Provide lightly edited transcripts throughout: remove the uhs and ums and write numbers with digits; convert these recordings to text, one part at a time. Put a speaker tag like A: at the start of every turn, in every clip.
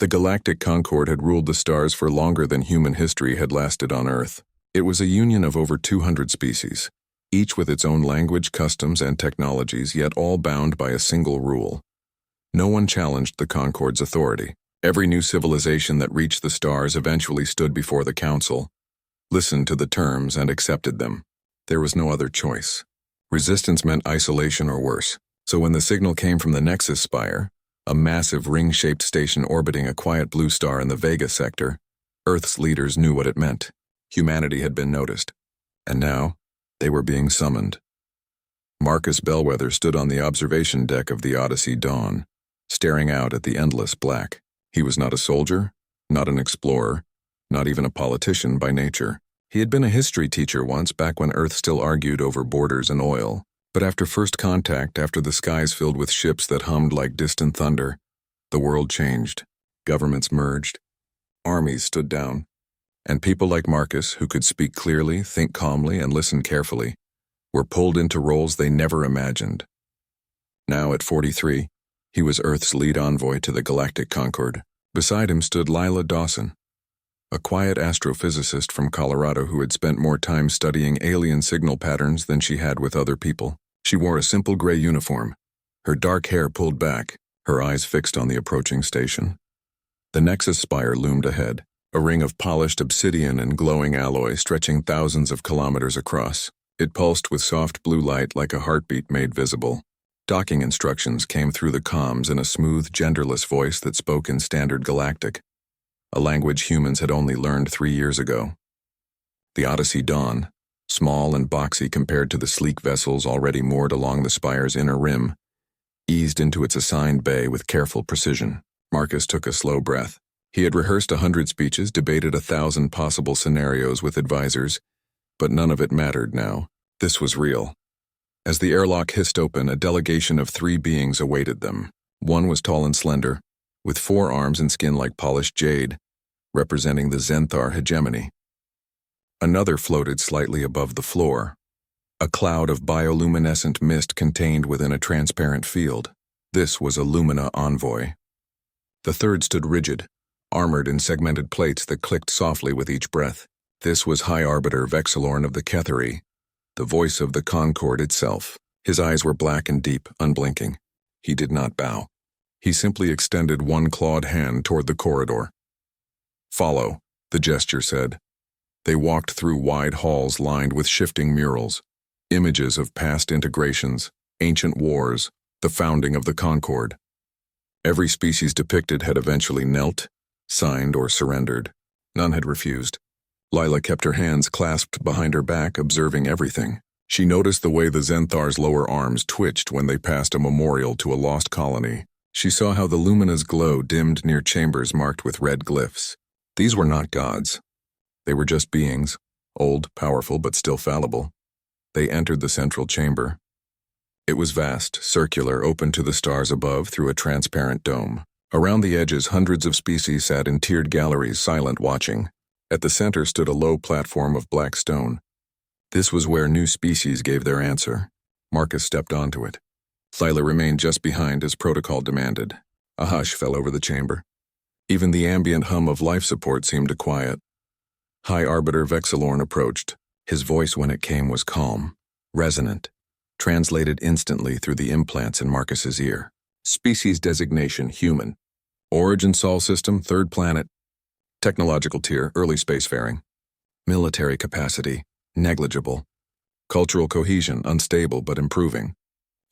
A: The Galactic Concord had ruled the stars for longer than human history had lasted on Earth. It was a union of over 200 species, each with its own language, customs, and technologies, yet all bound by a single rule. No one challenged the Concord's authority. Every new civilization that reached the stars eventually stood before the Council, listened to the terms, and accepted them. There was no other choice. Resistance meant isolation or worse. So when the signal came from the Nexus Spire, a massive ring-shaped station orbiting a quiet blue star in the Vega sector, Earth's leaders knew what it meant. Humanity had been noticed, and now they were being summoned. Marcus Bellwether stood on the observation deck of the Odyssey Dawn, staring out at the endless black. He was not a soldier, not an explorer, not even a politician by nature. He had been a history teacher once, back when Earth still argued over borders and oil. But after first contact, after the skies filled with ships that hummed like distant thunder, the world changed. Governments merged. Armies stood down. And people like Marcus, who could speak clearly, think calmly, and listen carefully, were pulled into roles they never imagined. Now, at 43, he was Earth's lead envoy to the Galactic Concord. Beside him stood Lila Dawson, a quiet astrophysicist from Colorado who had spent more time studying alien signal patterns than she had with other people. She wore a simple gray uniform, her dark hair pulled back, her eyes fixed on the approaching station. The Nexus Spire loomed ahead, a ring of polished obsidian and glowing alloy stretching thousands of kilometers across. It pulsed with soft blue light like a heartbeat made visible. Docking instructions came through the comms in a smooth, genderless voice that spoke in Standard Galactic, a language humans had only learned 3 years ago. The Odyssey Dawn, small and boxy compared to the sleek vessels already moored along the spire's inner rim, eased into its assigned bay with careful precision. Marcus took a slow breath. He had rehearsed 100 speeches, debated 1,000 possible scenarios with advisors, but none of it mattered now. This was real. As the airlock hissed open, a delegation of 3 beings awaited them. One was tall and slender, with 4 arms and skin like polished jade, representing the Zenthar hegemony. Another floated slightly above the floor, a cloud of bioluminescent mist contained within a transparent field. This was a Lumina envoy. The third stood rigid, armored in segmented plates that clicked softly with each breath. This was High Arbiter Vexilorn of the Ketheri, the voice of the Concord itself. His eyes were black and deep, unblinking. He did not bow. He simply extended one clawed hand toward the corridor. "Follow," the gesture said. They walked through wide halls lined with shifting murals, images of past integrations, ancient wars, the founding of the Concord. Every species depicted had eventually knelt, signed, or surrendered. None had refused. Lila kept her hands clasped behind her back, observing everything. She noticed the way the Zenthar's lower arms twitched when they passed a memorial to a lost colony. She saw how the lumina's glow dimmed near chambers marked with red glyphs. These were not gods. They were just beings, old, powerful, but still fallible. They entered the central chamber. It was vast, circular, open to the stars above through a transparent dome. Around the edges, hundreds of species sat in tiered galleries, silent, watching. At the center stood a low platform of black stone. This was where new species gave their answer. Marcus stepped onto it. Lila remained just behind as protocol demanded. A hush fell over the chamber. Even the ambient hum of life support seemed to quiet. High Arbiter Vexilorn approached. His voice when it came was calm, resonant, translated instantly through the implants in Marcus's ear. Species designation, human. Origin Sol system, 3rd planet. Technological tier, early spacefaring. Military capacity, negligible. Cultural cohesion, unstable but improving.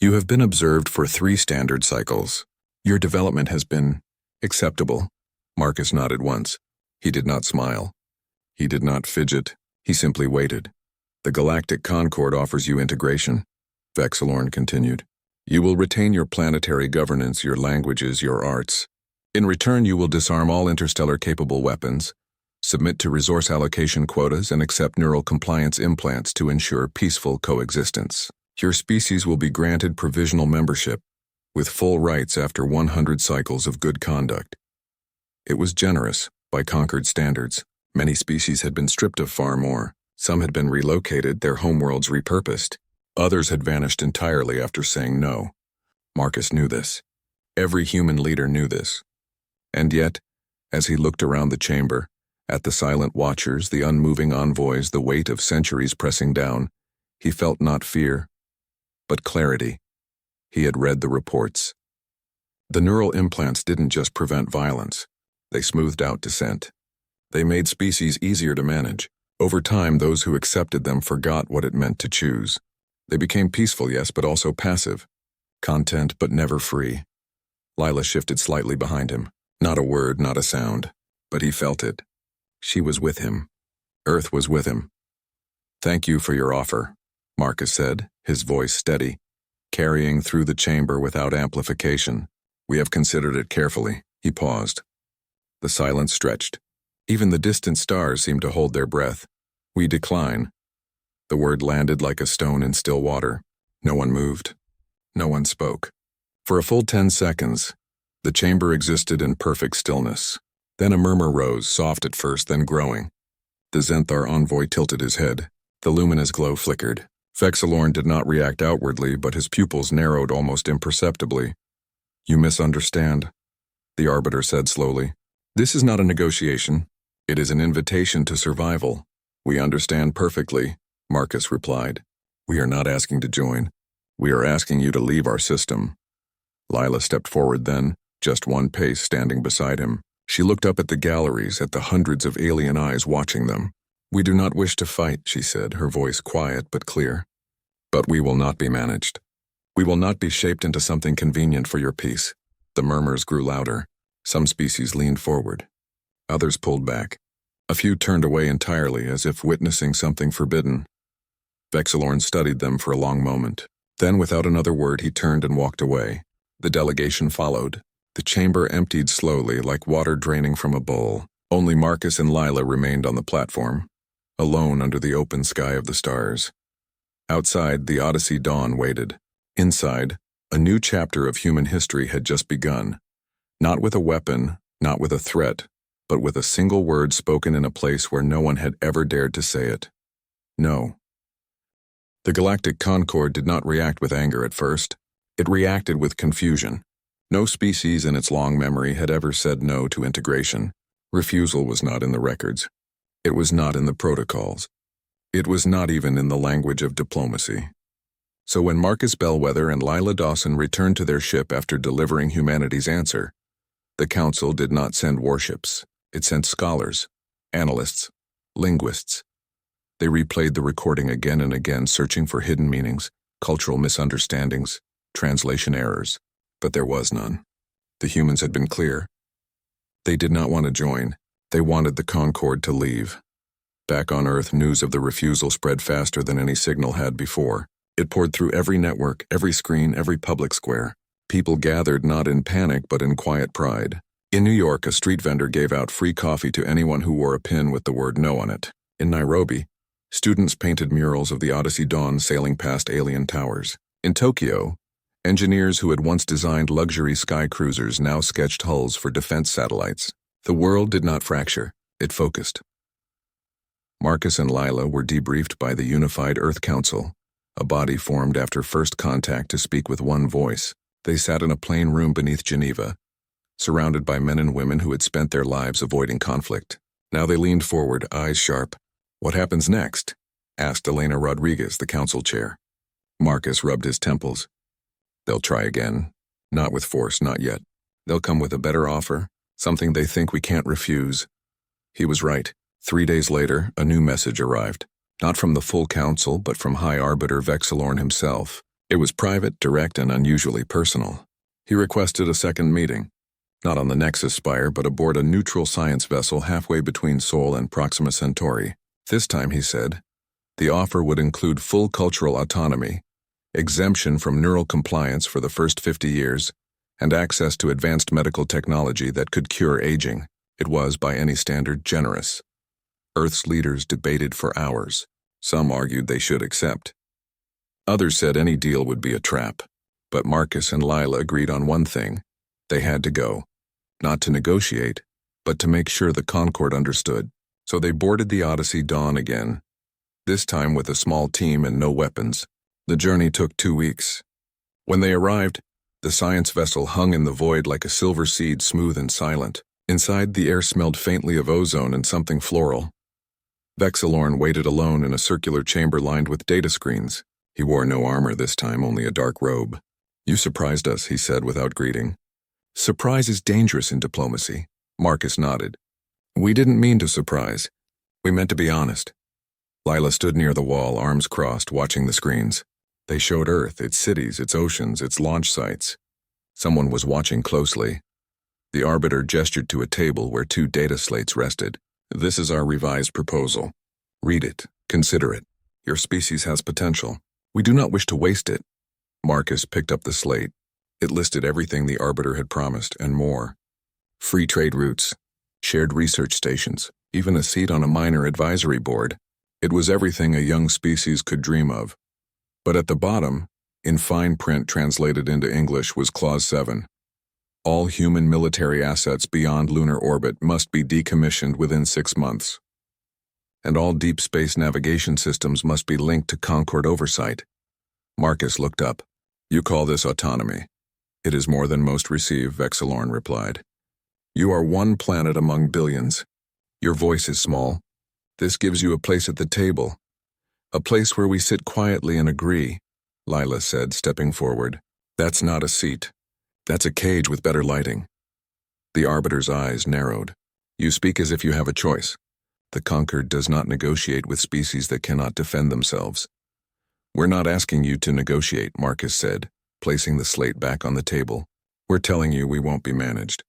A: You have been observed for 3 standard cycles. Your development has been acceptable. Marcus nodded once. He did not smile. He did not fidget. He simply waited. The Galactic Concord offers you integration, Vexilorn continued. You will retain your planetary governance, your languages, your arts. In return, you will disarm all interstellar-capable weapons, submit to resource allocation quotas, and accept neural compliance implants to ensure peaceful coexistence. Your species will be granted provisional membership, with full rights after 100 cycles of good conduct. It was generous, by Concord standards. Many species had been stripped of far more. Some had been relocated, their homeworlds repurposed. Others had vanished entirely after saying no. Marcus knew this. Every human leader knew this. And yet, As he looked around the chamber, at the silent watchers, the unmoving envoys, the weight of centuries pressing down, he felt not fear, but clarity. He had read the reports. The neural implants didn't just prevent violence. They smoothed out dissent. They made species easier to manage. Over time, those who accepted them forgot what it meant to choose. They became peaceful, yes, but also passive. Content, but never free. Lila shifted slightly behind him. Not a word, not a sound. But he felt it. She was with him. Earth was with him. "Thank you for your offer," Marcus said, his voice steady, carrying through the chamber without amplification. "We have considered it carefully." He paused. The silence stretched. Even the distant stars seemed to hold their breath. "We decline." The word landed like a stone in still water. No one moved. No one spoke. For a full 10 seconds, the chamber existed in perfect stillness. Then a murmur rose, soft at first, then growing. The Zenthar envoy tilted his head. The luminous glow flickered. Vexilorn did not react outwardly, but his pupils narrowed almost imperceptibly. "You misunderstand," the Arbiter said slowly. "This is not a negotiation. It is an invitation to survival." "We understand perfectly," Marcus replied. "We are not asking to join. We are asking you to leave our system." Lila stepped forward then, just one pace, standing beside him. She looked up at the galleries, at the hundreds of alien eyes watching them. "We do not wish to fight," she said, her voice quiet but clear. "But we will not be managed. We will not be shaped into something convenient for your peace." The murmurs grew louder. Some species leaned forward. Others pulled back. A few turned away entirely, as if witnessing something forbidden. Vexilorn studied them for a long moment. Then, without another word, he turned and walked away. The delegation followed. The chamber emptied slowly, like water draining from a bowl. Only Marcus and Lila remained on the platform, alone under the open sky of the stars. Outside, the Odyssey dawn waited. Inside, a new chapter of human history had just begun. Not with a weapon, not with a threat, but with a single word spoken in a place where no one had ever dared to say it. No. The Galactic Concord did not react with anger at first. It reacted with confusion. No species in its long memory had ever said no to integration. Refusal was not in the records. It was not in the protocols. It was not even in the language of diplomacy. So when Marcus Bellwether and Lila Dawson returned to their ship after delivering humanity's answer, the Council did not send warships. It sent scholars, analysts, linguists. They replayed the recording again and again, searching for hidden meanings, cultural misunderstandings, translation errors. But there was none. The humans had been clear. They did not want to join. They wanted the Concord to leave. Back on Earth, news of the refusal spread faster than any signal had before. It poured through every network, every screen, every public square. People gathered not in panic but in quiet pride. In New York, a street vendor gave out free coffee to anyone who wore a pin with the word "no" on it. In Nairobi, students painted murals of the Odyssey Dawn sailing past alien towers. In Tokyo, engineers who had once designed luxury sky cruisers now sketched hulls for defense satellites. The world did not fracture, it focused. Marcus and Lila were debriefed by the Unified Earth Council, a body formed after first contact to speak with one voice. They sat in a plain room beneath Geneva, surrounded by men and women who had spent their lives avoiding conflict. Now they leaned forward, eyes sharp. "What happens next?" asked Elena Rodriguez, the council chair. Marcus rubbed his temples. "They'll try again. Not with force, not yet. They'll come with a better offer, something they think we can't refuse." He was right. 3 days later, a new message arrived. Not from the full council, but from High Arbiter Vexilorn himself. It was private, direct, and unusually personal. He requested a second meeting. Not on the Nexus Spire, but aboard a neutral science vessel halfway between Sol and Proxima Centauri. This time, he said, the offer would include full cultural autonomy, exemption from neural compliance for the first 50 years, and access to advanced medical technology that could cure aging. It was, by any standard, generous. Earth's leaders debated for hours. Some argued they should accept. Others said any deal would be a trap. But Marcus and Lila agreed on one thing. They had to go. Not to negotiate, but to make sure the Concord understood. So they boarded the Odyssey Dawn again, this time with a small team and no weapons. The journey took 2 weeks. When they arrived, the science vessel hung in the void like a silver seed, smooth and silent. Inside, the air smelled faintly of ozone and something floral. Vexilorn waited alone in a circular chamber lined with data screens. He wore no armor this time, only a dark robe. "You surprised us," he said without greeting. "Surprise is dangerous in diplomacy." Marcus nodded. "We didn't mean to surprise. We meant to be honest." Lila stood near the wall, arms crossed, watching the screens. They showed Earth, its cities, its oceans, its launch sites. Someone was watching closely. The Arbiter gestured to a table where 2 data slates rested. "This is our revised proposal. Read it. Consider it. Your species has potential. We do not wish to waste it." Marcus picked up the slate. It listed everything the Arbiter had promised, and more. Free trade routes, shared research stations, even a seat on a minor advisory board. It was everything a young species could dream of. But at the bottom, in fine print translated into English, was Clause 7. All human military assets beyond lunar orbit must be decommissioned within 6 months. And all deep space navigation systems must be linked to Concord oversight. Marcus looked up. "You call this autonomy?" "It is more than most receive," Vexilorn replied. "You are one planet among billions. Your voice is small. This gives you a place at the table. A place where we sit quietly and agree," Lila said, stepping forward. "That's not a seat. That's a cage with better lighting." The Arbiter's eyes narrowed. "You speak as if you have a choice. The Conquered does not negotiate with species that cannot defend themselves." "We're not asking you to negotiate," Marcus said, placing the slate back on the table. "We're telling you we won't be managed.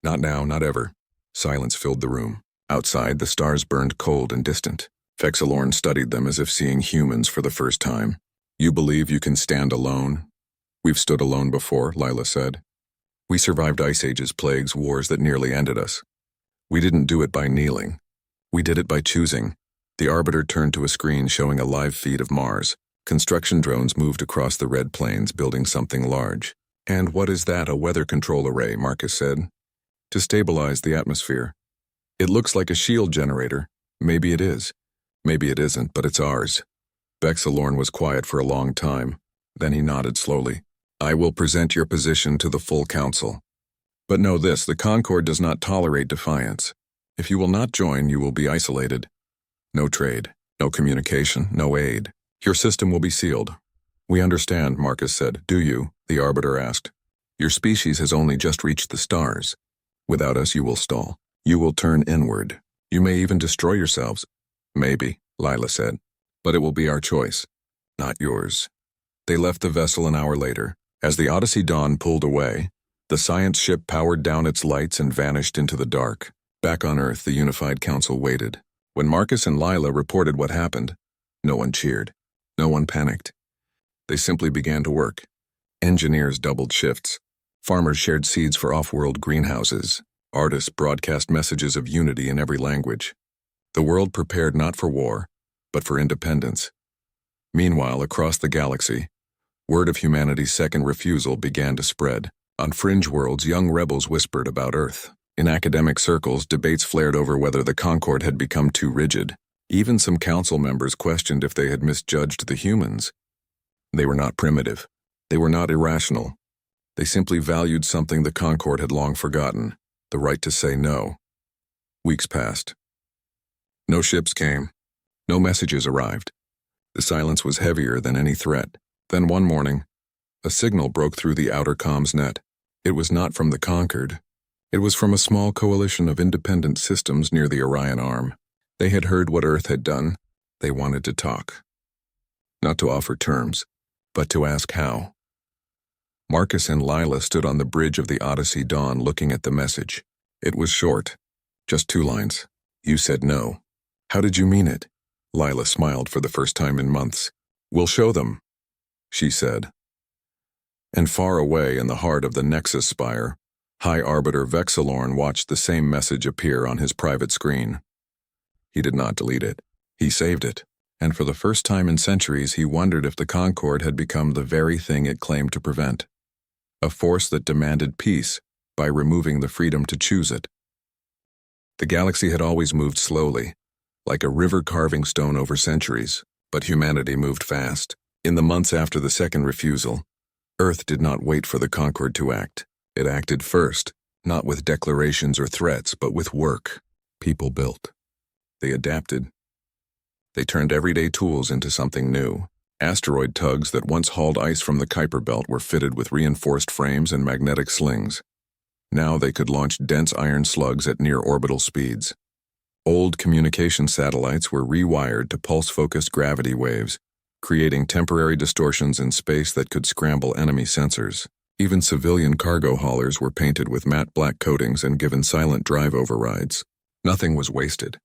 A: Not now, not ever." Silence filled the room. Outside, the stars burned cold and distant. Vexilorn studied them as if seeing humans for the first time. "You believe you can stand alone?" "We've stood alone before," Lila said. "We survived ice ages, plagues, wars that nearly ended us. We didn't do it by kneeling. We did it by choosing." The Arbiter turned to a screen showing a live feed of Mars. Construction drones moved across the red plains, building something large. "And what is that, a weather control array?" Marcus said. "To stabilize the atmosphere. It looks like a shield generator. Maybe it is. Maybe it isn't, but it's ours." Vexilorn was quiet for a long time. Then he nodded slowly. "I will present your position to the full council. But know this, the Concord does not tolerate defiance. If you will not join, you will be isolated. No trade, no communication, no aid. Your system will be sealed." "We understand," Marcus said. "Do you?" the Arbiter asked. "Your species has only just reached the stars. Without us, you will stall. You will turn inward. You may even destroy yourselves." "Maybe," Lila said. "But it will be our choice, not yours." They left the vessel an hour later. As the Odyssey Dawn pulled away, the science ship powered down its lights and vanished into the dark. Back on Earth, the Unified Council waited. When Marcus and Lila reported what happened, no one cheered. No one panicked. They simply began to work. Engineers doubled shifts. Farmers shared seeds for off-world greenhouses. Artists broadcast messages of unity in every language. The world prepared not for war, but for independence. Meanwhile, across the galaxy, word of humanity's second refusal began to spread. On fringe worlds, young rebels whispered about Earth. In academic circles, debates flared over whether the Concord had become too rigid. Even some council members questioned if they had misjudged the humans. They were not primitive. They were not irrational. They simply valued something the Concord had long forgotten, the right to say no. Weeks passed. No ships came. No messages arrived. The silence was heavier than any threat. Then one morning, a signal broke through the outer comms net. It was not from the Concord. It was from a small coalition of independent systems near the Orion Arm. They had heard what Earth had done. They wanted to talk. Not to offer terms, but to ask how. Marcus and Lila stood on the bridge of the Odyssey Dawn looking at the message. It was short, just 2 lines. "You said no." "How did you mean it?" Lila smiled for the first time in months. "We'll show them," she said. And far away in the heart of the Nexus Spire, High Arbiter Vexilorn watched the same message appear on his private screen. He did not delete it. He saved it. And for the first time in centuries, he wondered if the Concord had become the very thing it claimed to prevent. A force that demanded peace by removing the freedom to choose it. The galaxy had always moved slowly, like a river carving stone over centuries, but humanity moved fast. In the months after the second refusal, Earth did not wait for the Concord to act. It acted first, Not with declarations or threats, but with work. People built. They adapted. They turned everyday tools into something new. Asteroid tugs that once hauled ice from the Kuiper Belt were fitted with reinforced frames and magnetic slings. Now they could launch dense iron slugs at near-orbital speeds. Old communication satellites were rewired to pulse-focused gravity waves, creating temporary distortions in space that could scramble enemy sensors. Even civilian cargo haulers were painted with matte black coatings and given silent drive overrides. Nothing was wasted.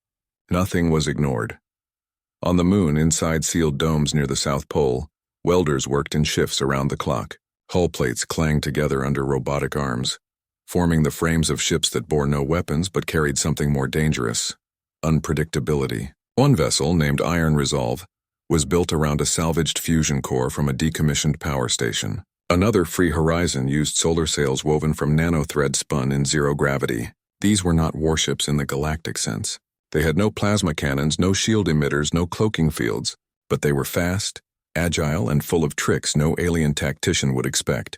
A: Nothing was ignored. On the moon, inside sealed domes near the South Pole, welders worked in shifts around the clock. Hull plates clanged together under robotic arms, forming the frames of ships that bore no weapons but carried something more dangerous: unpredictability. One vessel, named Iron Resolve, was built around a salvaged fusion core from a decommissioned power station. Another, Free Horizon, used solar sails woven from nanothread spun in zero gravity. These were not warships in the galactic sense. They had no plasma cannons, no shield emitters, no cloaking fields, but they were fast, agile, and full of tricks no alien tactician would expect.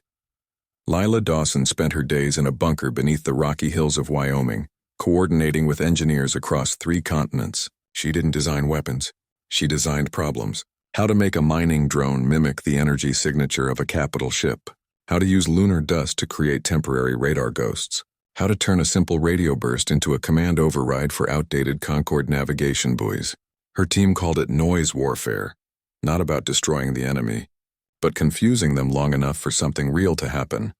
A: Lila Dawson spent her days in a bunker beneath the rocky hills of Wyoming, coordinating with engineers across 3 continents. She didn't design weapons. She designed problems. How to make a mining drone mimic the energy signature of a capital ship. How to use lunar dust to create temporary radar ghosts. How to turn a simple radio burst into a command override for outdated Concorde navigation buoys. Her team called it noise warfare, not about destroying the enemy, but confusing them long enough for something real to happen.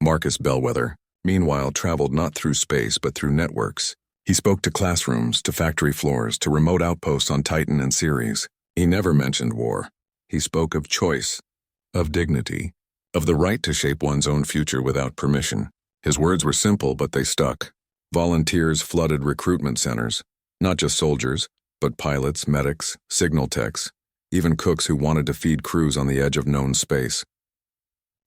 A: Marcus Bellwether, meanwhile, traveled not through space but through networks. He spoke to classrooms, to factory floors, to remote outposts on Titan and Ceres. He never mentioned war. He spoke of choice, of dignity, of the right to shape one's own future without permission. His words were simple, but they stuck. Volunteers flooded recruitment centers, not just soldiers, but pilots, medics, signal techs, even cooks who wanted to feed crews on the edge of known space.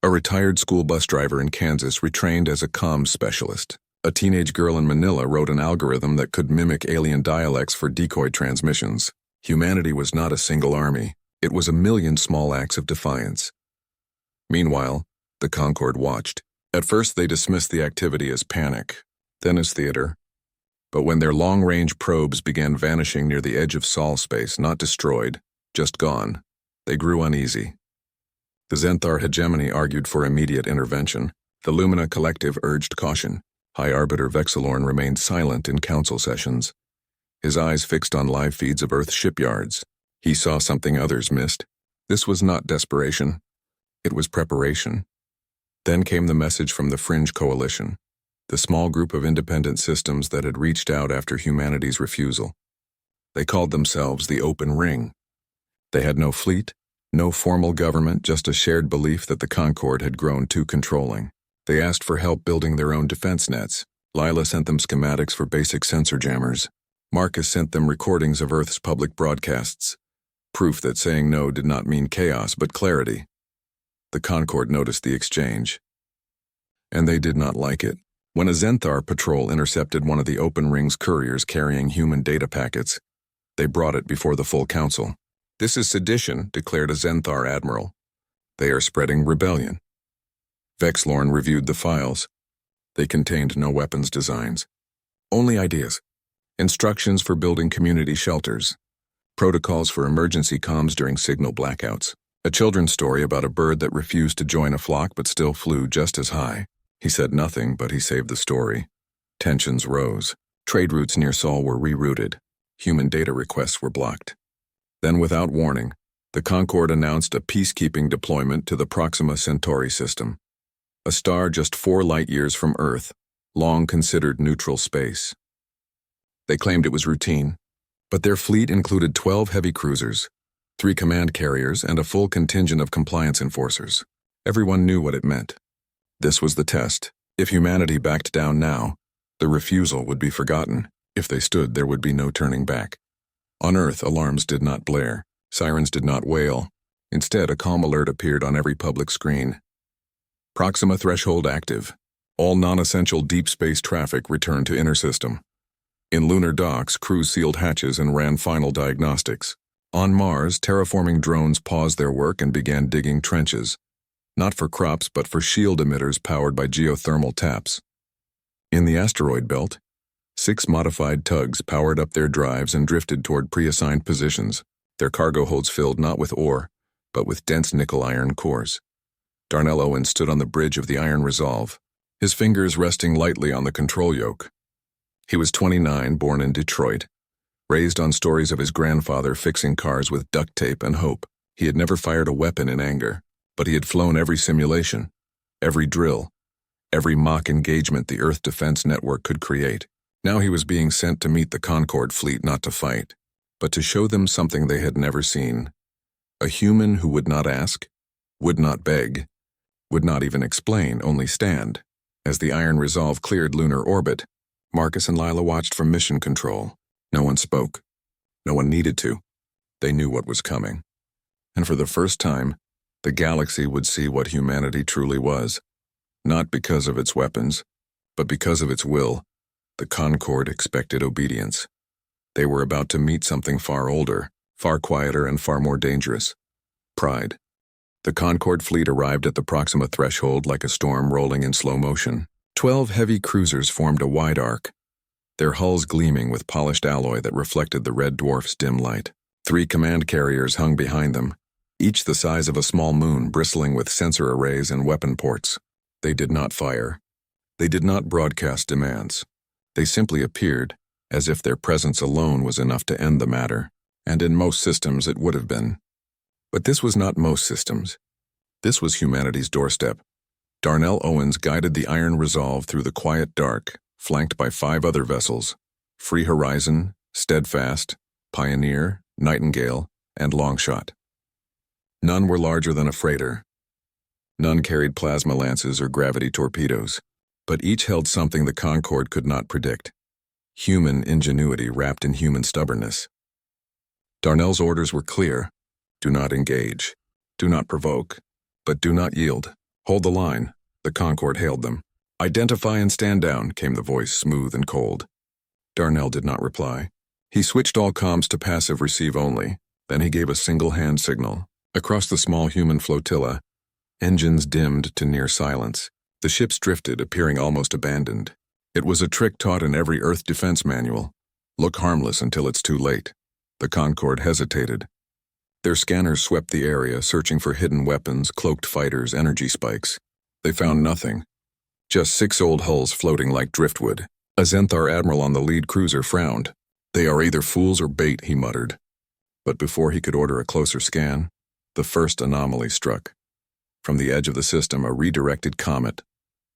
A: A retired school bus driver in Kansas retrained as a comms specialist. A teenage girl in Manila wrote an algorithm that could mimic alien dialects for decoy transmissions. Humanity was not a single army. It was a million small acts of defiance. Meanwhile, the Concorde watched. At first they dismissed the activity as panic, then as theater. But when their long-range probes began vanishing near the edge of Sol space, not destroyed, just gone, they grew uneasy. The Xenthar hegemony argued for immediate intervention. The Lumina Collective urged caution. High Arbiter Vexilorn remained silent in council sessions, his eyes fixed on live feeds of Earth shipyards. He saw something others missed. This was not desperation. It was preparation. Then came the message from the Fringe Coalition, the small group of independent systems that had reached out after humanity's refusal. They called themselves the Open Ring. They had no fleet, no formal government, just a shared belief that the Concorde had grown too controlling. They asked for help building their own defense nets. Lila sent them schematics for basic sensor jammers. Marcus sent them recordings of Earth's public broadcasts, proof that saying no did not mean chaos but clarity. The Concorde noticed the exchange, and they did not like it. When a Xenthar patrol intercepted one of the Open Ring's couriers carrying human data packets, they brought it before the full council. "This is sedition," declared a Xenthar admiral. "They are spreading rebellion." Vexlorn reviewed the files. They contained no weapons designs, only ideas. Instructions for building community shelters, protocols for emergency comms during signal blackouts, a children's story about a bird that refused to join a flock but still flew just as high. He said nothing, but he saved the story. Tensions rose. Trade routes near Sol were rerouted. Human data requests were blocked. Then, without warning, the Concorde announced a peacekeeping deployment to the Proxima Centauri system, a star just 4 light-years from Earth, long considered neutral space. They claimed it was routine, but their fleet included 12 heavy cruisers, 3 command carriers, and a full contingent of compliance enforcers. Everyone knew what it meant. This was the test. If humanity backed down now, the refusal would be forgotten. If they stood, there would be no turning back. On Earth, alarms did not blare. Sirens did not wail. Instead, a calm alert appeared on every public screen. Proxima threshold active. All non-essential deep space traffic returned to inner system. In lunar docks, crews sealed hatches and ran final diagnostics. On Mars, terraforming drones paused their work and began digging trenches, not for crops but for shield emitters powered by geothermal taps. In the asteroid belt, 6 modified tugs powered up their drives and drifted toward pre-assigned positions, their cargo holds filled not with ore, but with dense nickel-iron cores. Darnell Owens stood on the bridge of the Iron Resolve, his fingers resting lightly on the control yoke. He was 29, born in Detroit, raised on stories of his grandfather fixing cars with duct tape and hope. He had never fired a weapon in anger, but he had flown every simulation, every drill, every mock engagement the Earth Defense Network could create. Now he was being sent to meet the Concorde fleet not to fight, but to show them something they had never seen. A human who would not ask, would not beg, would not even explain, only stand. As the Iron Resolve cleared lunar orbit, Marcus and Lila watched from mission control. No one spoke. No one needed to. They knew what was coming. And for the first time, the galaxy would see what humanity truly was. Not because of its weapons, but because of its will. The Concorde expected obedience. They were about to meet something far older, far quieter, and far more dangerous. Pride. The Concorde fleet arrived at the Proxima threshold like a storm rolling in slow motion. 12 heavy cruisers formed a wide arc, their hulls gleaming with polished alloy that reflected the red dwarf's dim light. 3 command carriers hung behind them, each the size of a small moon bristling with sensor arrays and weapon ports. They did not fire. They did not broadcast demands. They simply appeared, as if their presence alone was enough to end the matter, and in most systems it would have been. But this was not most systems. This was humanity's doorstep. Darnell Owens guided the Iron Resolve through the quiet dark, flanked by 5 other vessels: Free Horizon, Steadfast, Pioneer, Nightingale, and Longshot. None were larger than a freighter. None carried plasma lances or gravity torpedoes, but each held something the Concorde could not predict: human ingenuity wrapped in human stubbornness. Darnell's orders were clear: do not engage, do not provoke, but do not yield. Hold the line, the Concorde hailed them. Identify and stand down, came the voice, smooth and cold. Darnell did not reply. He switched all comms to passive receive only, then he gave a single hand signal. Across the small human flotilla, engines dimmed to near silence. The ships drifted, appearing almost abandoned. It was a trick taught in every Earth defense manual. Look harmless until it's too late. The Concorde hesitated. Their scanners swept the area, searching for hidden weapons, cloaked fighters, energy spikes. They found nothing. Just 6 old hulls floating like driftwood. A Zenthar admiral on the lead cruiser frowned. They are either fools or bait, he muttered. But before he could order a closer scan, the first anomaly struck. From the edge of the system, a redirected comet,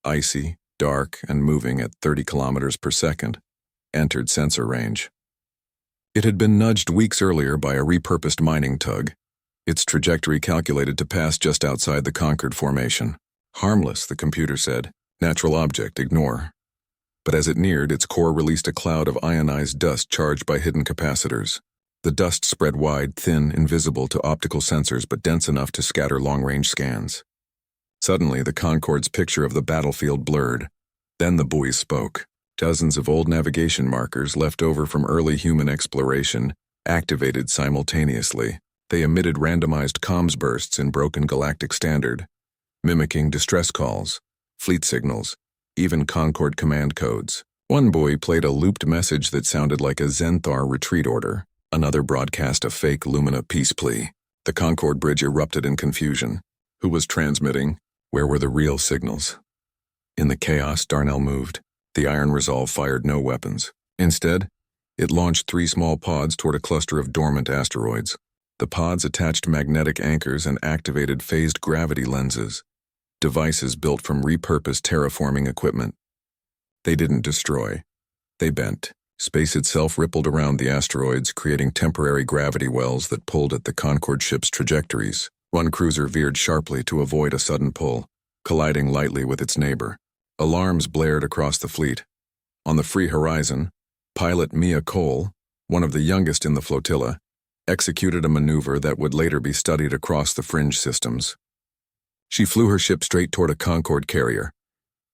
A: icy, dark, and moving at 30 kilometers per second, entered sensor range. It had been nudged weeks earlier by a repurposed mining tug, its trajectory calculated to pass just outside the Concord formation. Harmless, the computer said. Natural object, ignore. But as it neared, its core released a cloud of ionized dust charged by hidden capacitors. The dust spread wide, thin, invisible to optical sensors, but dense enough to scatter long-range scans. Suddenly, the Concorde's picture of the battlefield blurred. Then the buoy spoke. Dozens of old navigation markers left over from early human exploration activated simultaneously. They emitted randomized comms bursts in broken galactic standard, mimicking distress calls, fleet signals, even Concorde command codes. One buoy played a looped message that sounded like a Zenthar retreat order. Another broadcast a fake Lumina peace plea. The Concorde bridge erupted in confusion. Who was transmitting? Where were the real signals? In the chaos, Darnell moved. The Iron Resolve fired no weapons. Instead, it launched 3 small pods toward a cluster of dormant asteroids. The pods attached magnetic anchors and activated phased gravity lenses, devices built from repurposed terraforming equipment. They didn't destroy. They bent. Space itself rippled around the asteroids, creating temporary gravity wells that pulled at the Concorde ship's trajectories. One cruiser veered sharply to avoid a sudden pull, colliding lightly with its neighbor. Alarms blared across the fleet. On the Free Horizon, pilot Mia Cole, one of the youngest in the flotilla, executed a maneuver that would later be studied across the fringe systems. She flew her ship straight toward a Concorde carrier,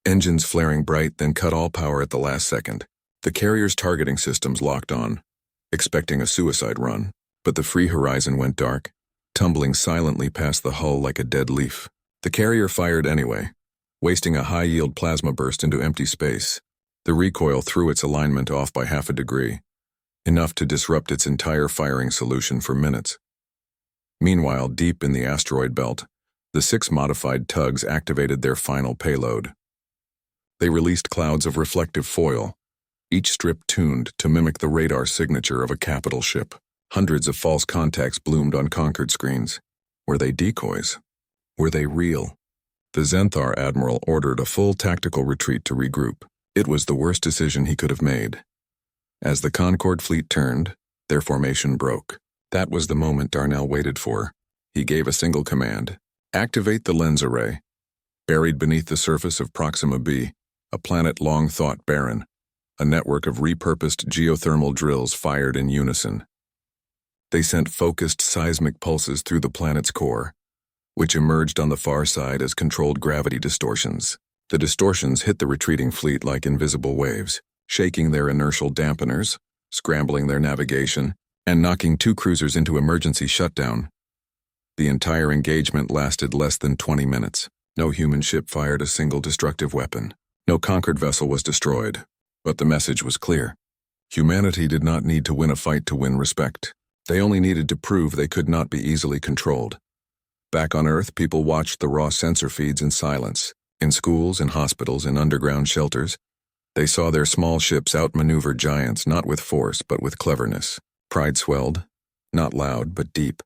A: engines flaring bright, then cut all power at the last second. The carrier's targeting systems locked on, expecting a suicide run, but the Free Horizon went dark, tumbling silently past the hull like a dead leaf. The carrier fired anyway, wasting a high-yield plasma burst into empty space. The recoil threw its alignment off by half a degree, enough to disrupt its entire firing solution for minutes. Meanwhile, deep in the asteroid belt, the 6 modified tugs activated their final payload. They released clouds of reflective foil, each strip tuned to mimic the radar signature of a capital ship. Hundreds of false contacts bloomed on Concord screens. Were they decoys? Were they real? The Zenthar admiral ordered a full tactical retreat to regroup. It was the worst decision he could have made. As the Concorde fleet turned, their formation broke. That was the moment Darnell waited for. He gave a single command: activate the lens array. Buried beneath the surface of Proxima b, a planet long thought barren, a network of repurposed geothermal drills fired in unison. They sent focused seismic pulses through the planet's core, which emerged on the far side as controlled gravity distortions. The distortions hit the retreating fleet like invisible waves, shaking their inertial dampeners, scrambling their navigation, and knocking 2 cruisers into emergency shutdown. The entire engagement lasted less than 20 minutes. No human ship fired a single destructive weapon. No conquered vessel was destroyed. But the message was clear. Humanity did not need to win a fight to win respect. They only needed to prove they could not be easily controlled. Back on Earth, people watched the raw sensor feeds in silence. In schools, in hospitals, in underground shelters, they saw their small ships outmaneuver giants not with force but with cleverness. Pride swelled, not loud but deep.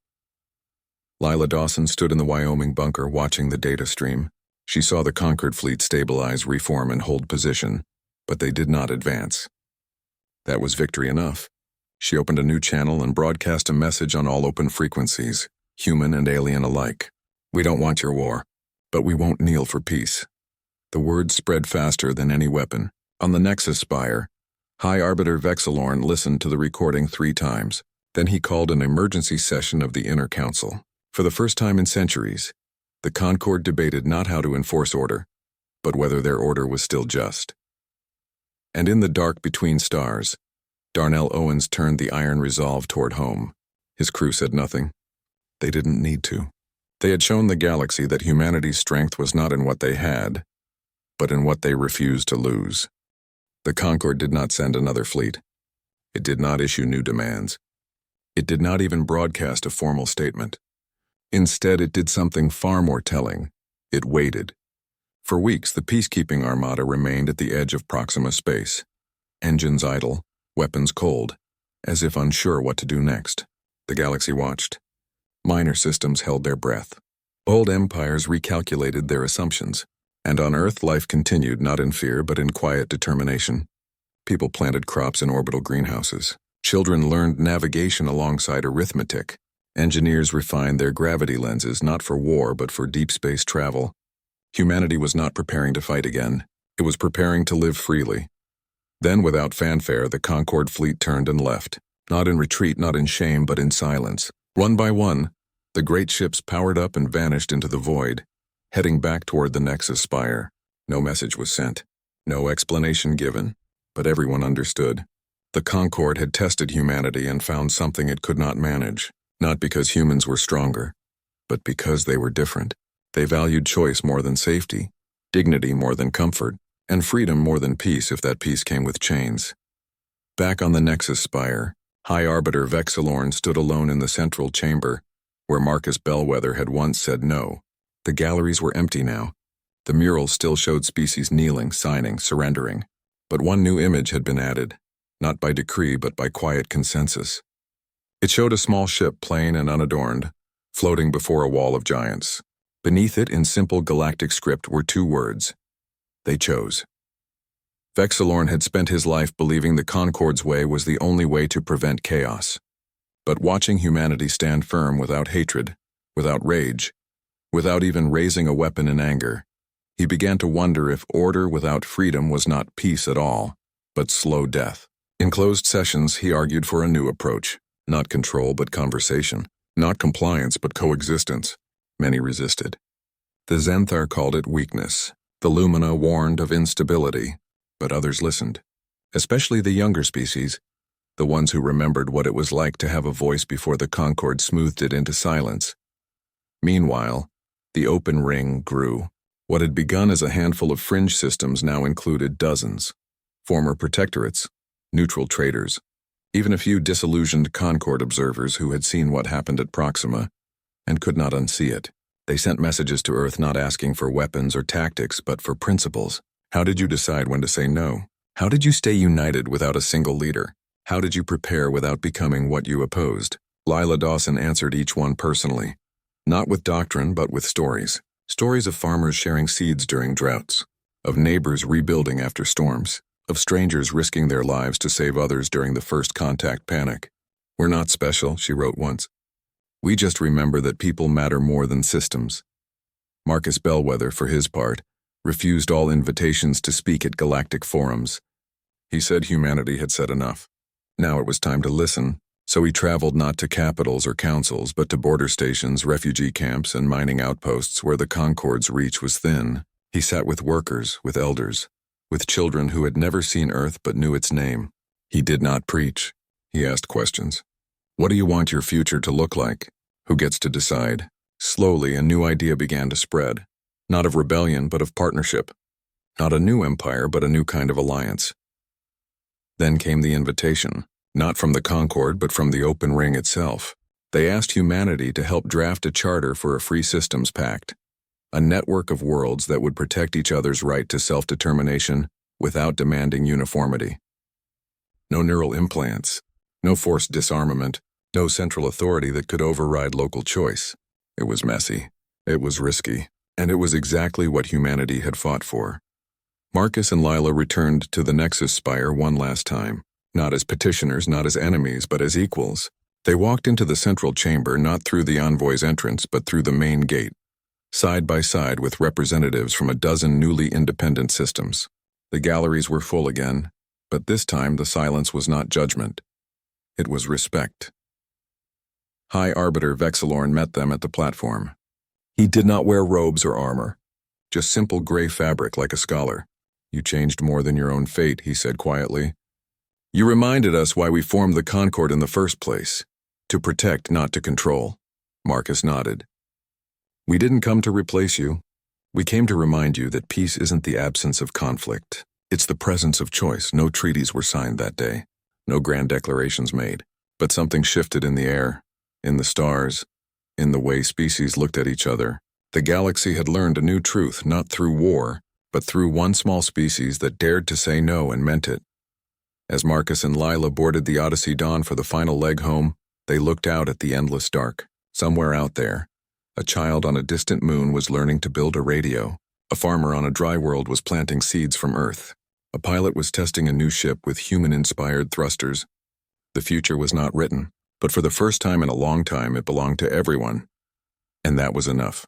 A: Lila Dawson stood in the Wyoming bunker watching the data stream. She saw the Concord fleet stabilize, reform, and hold position, but they did not advance. That was victory enough. She opened a new channel and broadcast a message on all open frequencies, human and alien alike. We don't want your war, but we won't kneel for peace. The words spread faster than any weapon. On the Nexus Spire, High Arbiter Vexilorn listened to the recording 3 times. Then he called an emergency session of the Inner Council. For the first time in centuries, the Concord debated not how to enforce order, but whether their order was still just. And in the dark between stars, Darnell Owens turned the iron resolve toward home. His crew said nothing. They didn't need to. They had shown the galaxy that humanity's strength was not in what they had, but in what they refused to lose. The Concorde did not send another fleet. It did not issue new demands. It did not even broadcast a formal statement. Instead, it did something far more telling. It waited. For weeks, the peacekeeping armada remained at the edge of Proxima space. Engines idle, weapons cold, as if unsure what to do next. The galaxy watched. Minor systems held their breath. Old empires recalculated their assumptions. And on Earth, life continued not in fear but in quiet determination. People planted crops in orbital greenhouses. Children learned navigation alongside arithmetic. Engineers refined their gravity lenses not for war but for deep space travel. Humanity was not preparing to fight again. It was preparing to live freely. Then, without fanfare, the Concorde fleet turned and left. Not in retreat, not in shame, but in silence. One by one, the great ships powered up and vanished into the void, heading back toward the Nexus Spire. No message was sent, no explanation given, but everyone understood. The Concorde had tested humanity and found something it could not manage, not because humans were stronger, but because they were different. They valued choice more than safety, dignity more than comfort, and freedom more than peace if that peace came with chains. Back on the Nexus Spire, High Arbiter Vexilorn stood alone in the central chamber, where Marcus Bellwether had once said no. The galleries were empty now. The murals still showed species kneeling, signing, surrendering. But one new image had been added, not by decree but by quiet consensus. It showed a small ship, plain and unadorned, floating before a wall of giants. Beneath it, in simple galactic script, were 2 words. They chose. Vexilorn had spent his life believing the Concorde's way was the only way to prevent chaos. But watching humanity stand firm without hatred, without rage, without even raising a weapon in anger, he began to wonder if order without freedom was not peace at all, but slow death. In closed sessions, he argued for a new approach, not control but conversation, not compliance but coexistence. Many resisted. The Zenthar called it weakness. The Lumina warned of instability, but others listened, especially the younger species, the ones who remembered what it was like to have a voice before the Concorde smoothed it into silence. Meanwhile, the open ring grew. What had begun as a handful of fringe systems now included dozens. former protectorates, neutral traders, even a few disillusioned Concord observers who had seen what happened at Proxima and could not unsee it. They sent messages to Earth not asking for weapons or tactics, but for principles. How did you decide when to say no? How did you stay united without a single leader? How did you prepare without becoming what you opposed? Lila Dawson answered each one personally, not with doctrine but with stories. Stories of farmers sharing seeds during droughts, of neighbors rebuilding after storms, of strangers risking their lives to save others during the first contact panic. We're not special, she wrote once. We just remember that people matter more than systems. Marcus Bellwether, for his part, refused all invitations to speak at galactic forums. He said humanity had said enough. Now it was time to listen, so he traveled not to capitals or councils, but to border stations, refugee camps, and mining outposts where the Concord's reach was thin. He sat with workers, with elders, with children who had never seen Earth but knew its name. He did not preach. He asked questions. What do you want your future to look like? Who gets to decide? Slowly, a new idea began to spread. Not of rebellion, but of partnership. Not a new empire, but a new kind of alliance. Then came the invitation, not from the Concord, but from the Open Ring itself. They asked humanity to help draft a charter for a free systems pact, a network of worlds that would protect each other's right to self-determination without demanding uniformity. No neural implants, no forced disarmament, no central authority that could override local choice. It was messy, it was risky, and it was exactly what humanity had fought for. Marcus and Lila returned to the Nexus Spire one last time, not as petitioners, not as enemies, but as equals. They walked into the central chamber not through the envoy's entrance, but through the main gate, side by side with representatives from a dozen newly independent systems. The galleries were full again, but this time the silence was not judgment. It was respect. High Arbiter Vexilorn met them at the platform. He did not wear robes or armor, just simple gray fabric like a scholar. You changed more than your own fate, he said quietly. You reminded us why we formed the Concord in the first place. To protect, not to control. Marcus nodded. We didn't come to replace you. We came to remind you that peace isn't the absence of conflict. It's the presence of choice. No treaties were signed that day. No grand declarations made. But something shifted in the air, in the stars, in the way species looked at each other. The galaxy had learned a new truth, not through war, but through one small species that dared to say no and meant it. As Marcus and Lila boarded the Odyssey Dawn for the final leg home, they looked out at the endless dark. Somewhere out there, a child on a distant moon was learning to build a radio. A farmer on a dry world was planting seeds from Earth. A pilot was testing a new ship with human-inspired thrusters. The future was not written, but for the first time in a long time it belonged to everyone. And that was enough.